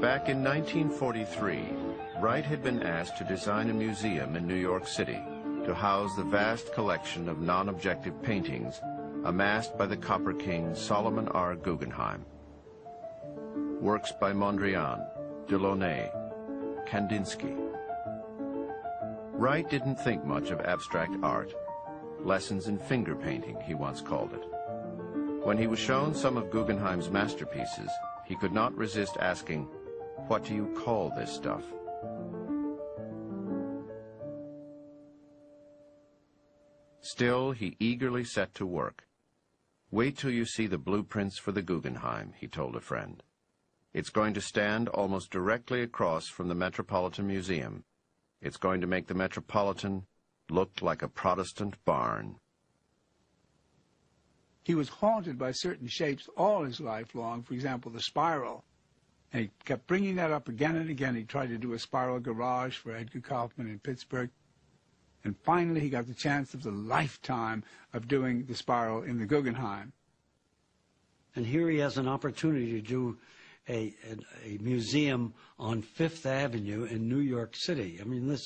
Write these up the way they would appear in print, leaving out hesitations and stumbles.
Back in 1943, Wright had been asked to design a museum in New York City to house the vast collection of non-objective paintings amassed by the Copper King Solomon R. Guggenheim. Works by Mondrian, Delaunay, Kandinsky. Wright didn't think much of abstract art. Lessons in finger painting, he once called it. When he was shown some of Guggenheim's masterpieces, he could not resist asking, "What do you call this stuff?" Still, he eagerly set to work. "Wait till you see the blueprints for the Guggenheim," he told a friend. "It's going to stand almost directly across from the Metropolitan Museum. It's going to make the Metropolitan look like a Protestant barn." He was haunted by certain shapes all his life long, for example, the spiral. And he kept bringing that up again and again. He tried to do a spiral garage for Edgar Kaufman in Pittsburgh. And finally, he got the chance of the lifetime of doing the spiral in the Guggenheim. And here he has an opportunity to do a museum on Fifth Avenue in New York City. I mean,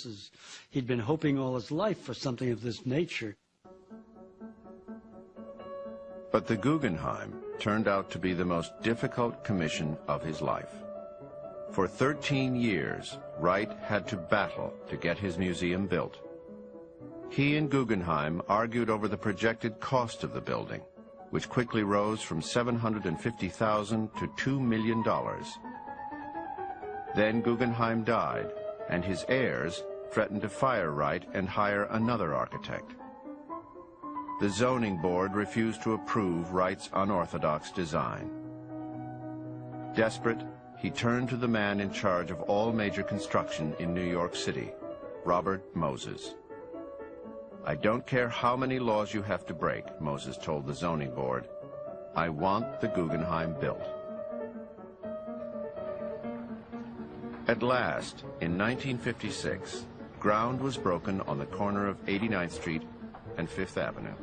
he'd been hoping all his life for something of this nature. But the Guggenheim turned out to be the most difficult commission of his life. For 13 years, Wright had to battle to get his museum built. He and Guggenheim argued over the projected cost of the building, which quickly rose from $750,000 to $2 million. Then Guggenheim died, and his heirs threatened to fire Wright and hire another architect. The zoning board refused to approve Wright's unorthodox design. Desperate, he turned to the man in charge of all major construction in New York City, Robert Moses. "I don't care how many laws you have to break," Moses told the zoning board. "I want the Guggenheim built." At last, in 1956, ground was broken on the corner of 89th Street and Fifth Avenue.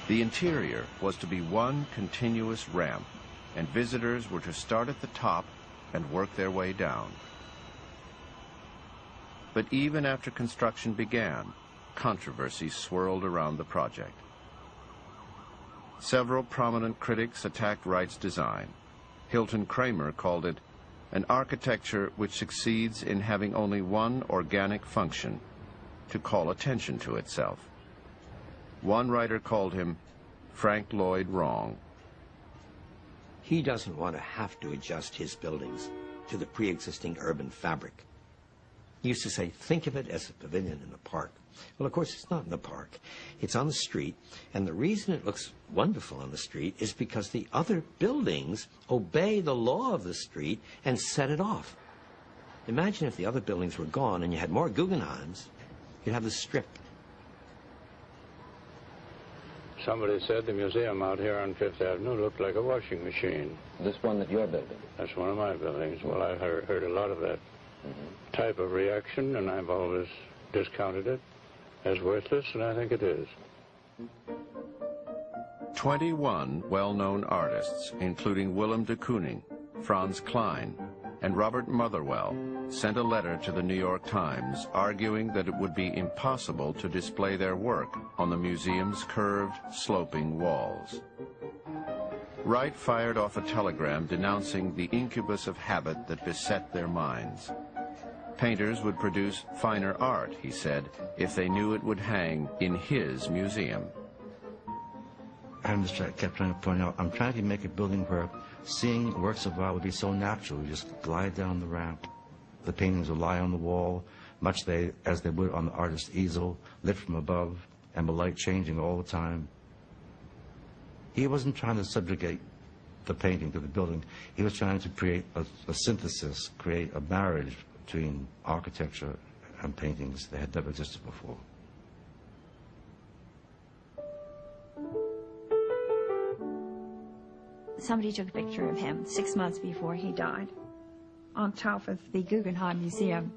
The interior was to be one continuous ramp, and visitors were to start at the top and work their way down. But even after construction began, controversy swirled around the project. Several prominent critics attacked Wright's design. Hilton Kramer called it an architecture which succeeds in having only one organic function, to call attention to itself. One writer called him Frank Lloyd Wrong. He doesn't want to have to adjust his buildings to the pre-existing urban fabric. He used to say, think of it as a pavilion in a park. Well, of course, it's not in the park. It's on the street, and the reason it looks wonderful on the street is because the other buildings obey the law of the street and set it off. Imagine if the other buildings were gone and you had more Guggenheims, you'd have the Strip. Somebody said the museum out here on Fifth Avenue looked like a washing machine. This one that you're building? That's one of my buildings. Well, I've heard a lot of that type of reaction, and I've always discounted it as worthless, and I think it is. 21 well-known artists, including Willem de Kooning, Franz Klein, and Robert Motherwell, sent a letter to the New York Times arguing that it would be impossible to display their work on the museum's curved, sloping walls. Wright fired off a telegram denouncing the incubus of habit that beset their minds. Painters would produce finer art, he said, if they knew it would hang in his museum. I just kept trying to point out, I'm trying to make a building where seeing works of art would be so natural. You just glide down the ramp. The paintings would lie on the wall, much as they would on the artist's easel, lit from above, and the light changing all the time. He wasn't trying to subjugate the painting to the building. He was trying to create a synthesis, create a marriage between architecture and paintings that had never existed before. Somebody took a picture of him 6 months before he died on top of the Guggenheim Museum.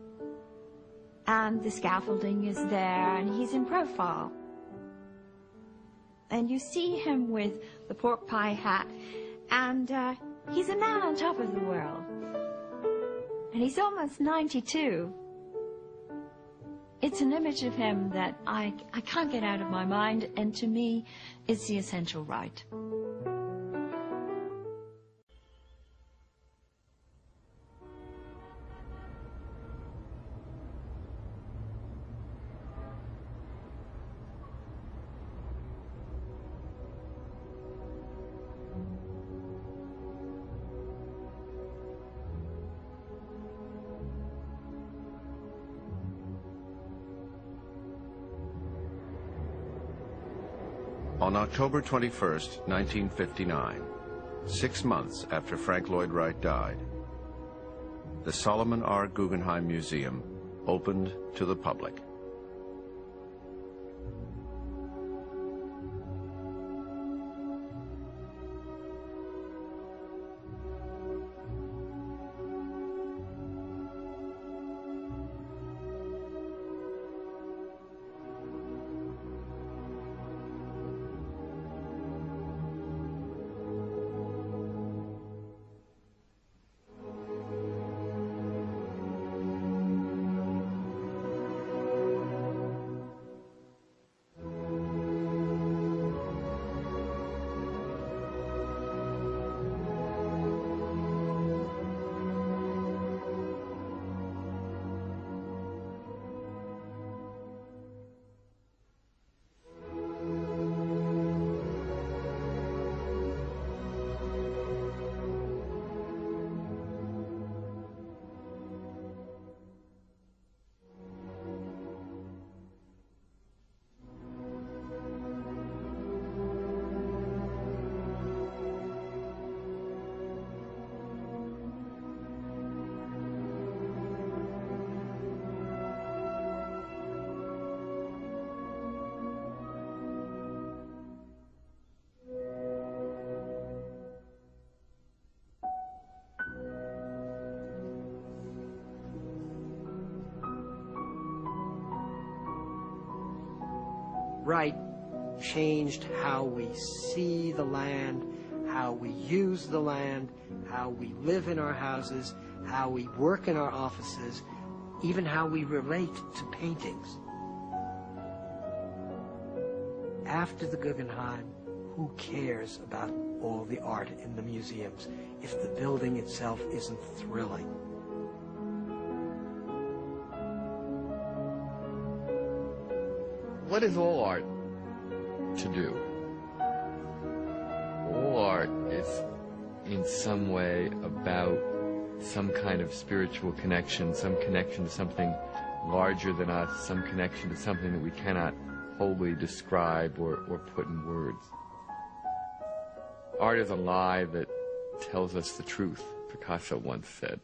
and the scaffolding is there, and he's in profile. And you see him with the pork pie hat, and he's a man on top of the world. And he's almost 92. It's an image of him that I can't get out of my mind, and to me, it's the essential right. On October 21st, 1959, 6 months after Frank Lloyd Wright died, the Solomon R. Guggenheim Museum opened to the public. Wright changed how we see the land, how we use the land, how we live in our houses, how we work in our offices, even how we relate to paintings. After the Guggenheim, who cares about all the art in the museums if the building itself isn't thrilling? What is all art to do? All art is in some way about some kind of spiritual connection, some connection to something larger than us, some connection to something that we cannot wholly describe or put in words. Art is a lie that tells us the truth, Picasso once said.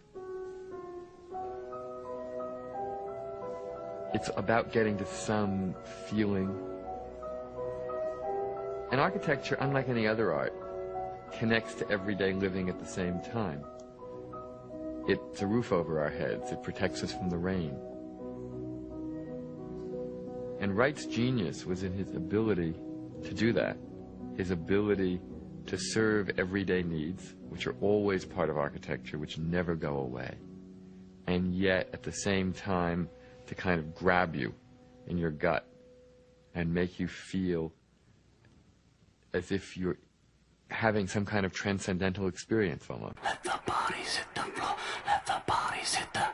It's about getting to some feeling. And architecture, unlike any other art, connects to everyday living at the same time. It's a roof over our heads. It protects us from the rain. And Wright's genius was in his ability to do that, his ability to serve everyday needs, which are always part of architecture, which never go away, and yet at the same time to kind of grab you in your gut and make you feel as if you're having some kind of transcendental experience almost. Let the bodies hit the floor, let the bodies hit the